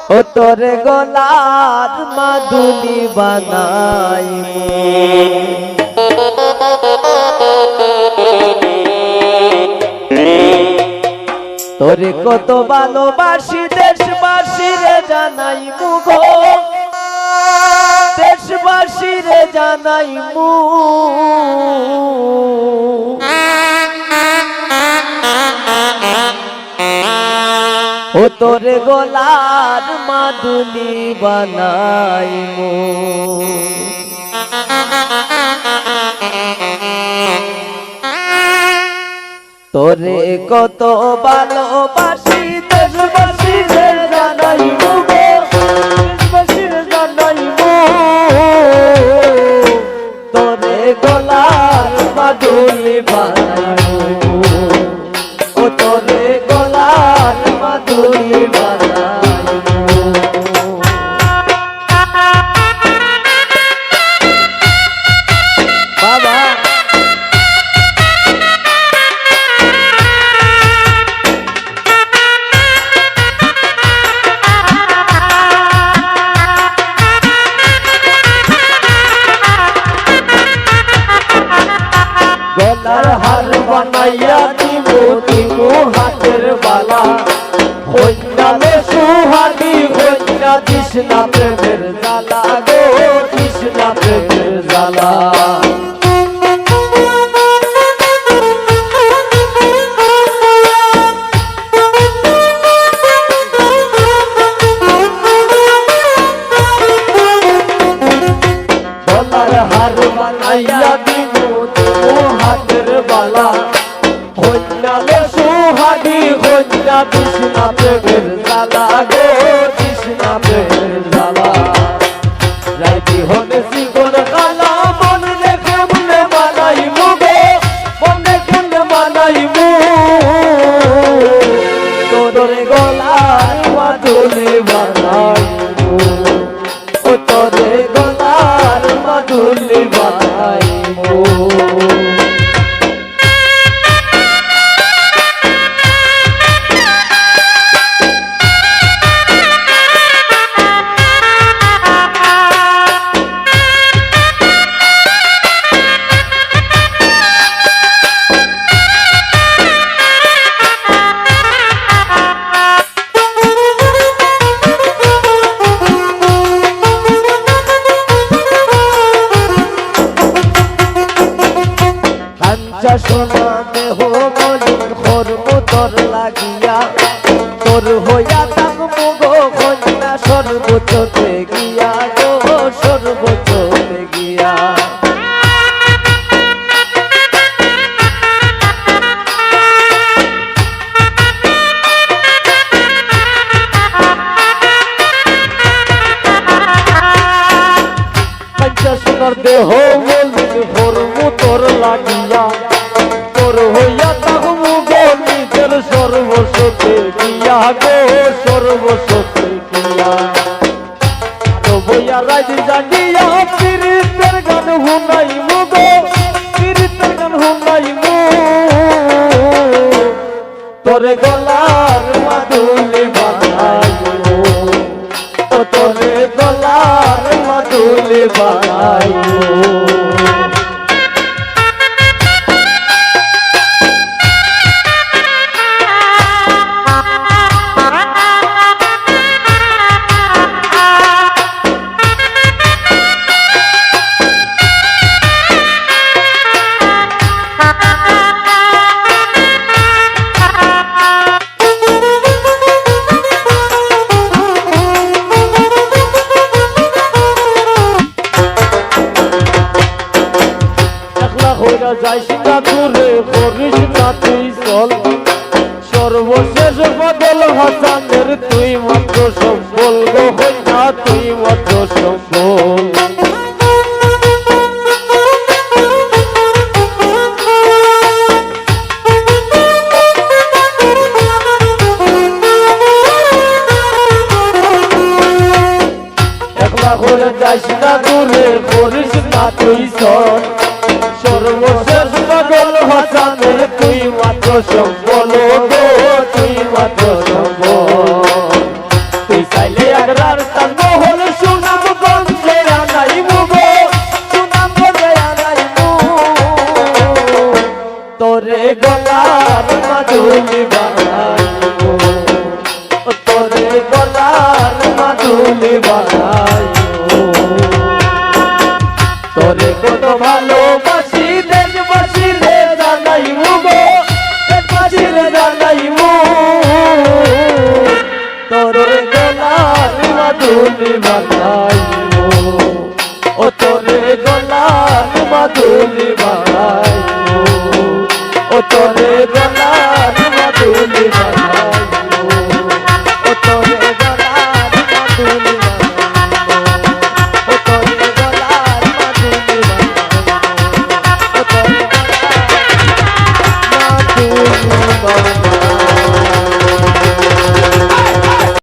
ও তোরে গলার মাদুলি বানাই তোরে কত ভালোবাসি দেশবাসী রে জানাই মুগো দেশবাসী রে জানাই মু ও তোরে গলার মাদুলি বানাই মু তোরে কত ভালোবাসি দেশবাসী রে জানাই মু দেশবাসী রে জানাই মু তোরে গলার মাদুলি বানাই মু ও তোরে গলার মাদুলি বানাই মু বাবা গলার হার বানাইয়া দিমু দিমু হাতের বালা হইনালে সুহানি হইনা কৃষ্ণা প্রেমের জ্বালা গো কৃষ্ণা প্রেমের জ্বালা গলার হার বানাইয়া দিমু দিমু হাতের বালা হইনালে সুহানি হইনা কৃষ্ণা প্রেমের জ্বালা গো কৃষ্ণা প্রেমের জ্বালা রাইতি হনে জীবন কালা মন রেখে মনে বানাই মুগে মনে কেনে বানাই মু তোরে গলার মাদুলি বানাই মু ও তোরে গলার মাদুলি বানাই মু সোনা দেহ মলিন খর্ম তোর লাগিয়া তোর হইয়া থাকবো গো কন্যা সর্বোচ্চতে গিয়া গো সর্বোচ্চতে গিয়া সোনার দেহ মলিন খর্ম তোর লাগিয়া তোর হইয়া থাকবো গো নিজের সর্বস্বতে গিয়া গো সর্বস্বতে গিয়া বইয়া রাজ জাগিয়া পীড়িতের গান শুনাই মু গো পীড়িতের গান শুনাই মু তোরে গলার মাদুলি বানাই মু ও তোরে গলার মাদুলি বানাই মু যাইস না দূরে করিস না তুই চল সর্বশেষ বদল হাসানের তুই মাত্র সম্বল গো হই না তুই মাত্র সম্বল একলা করে যাইস না দূরে করিস না তুই চল সর্বশেষ বদল হাসানের তুই মাত্র সম্বল গো তুই মাত্র সম্বল তুই চাইলে বানাইও তোরে কত ভালোবাসি দেশবাসী রে জানাইমু গো দেশবাসী রে জানাইমু তোরে গলার মাধুরী বানাইমু ও তোরে গলার মাধুরী বানাইমু ও তোরে গলার